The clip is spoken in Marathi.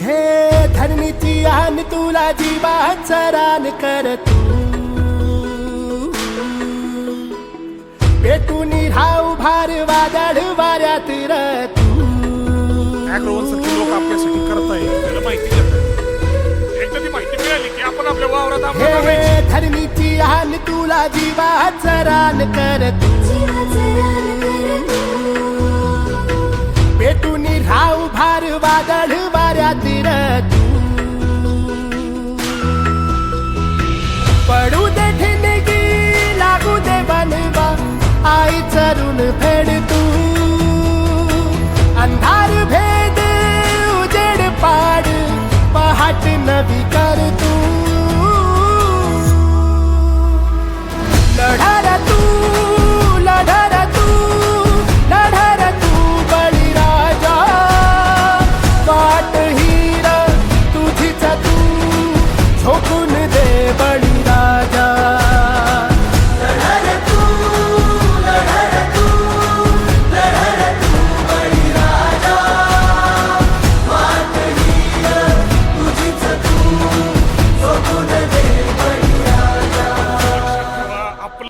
हे धरणीची आन तुला जीवाचा रान कर तू पेटून राहू भार वादळ वाऱ्यात र तू अॅग्रोवनसारखे लोक आपल्यासाठी करताय त्याला माहिती एकदा ती माहिती मिळाली की आपण आपल्या वावरात हे धरणीची आन तुला जीवाचा रान कर तू पेटून राहू भार वादळ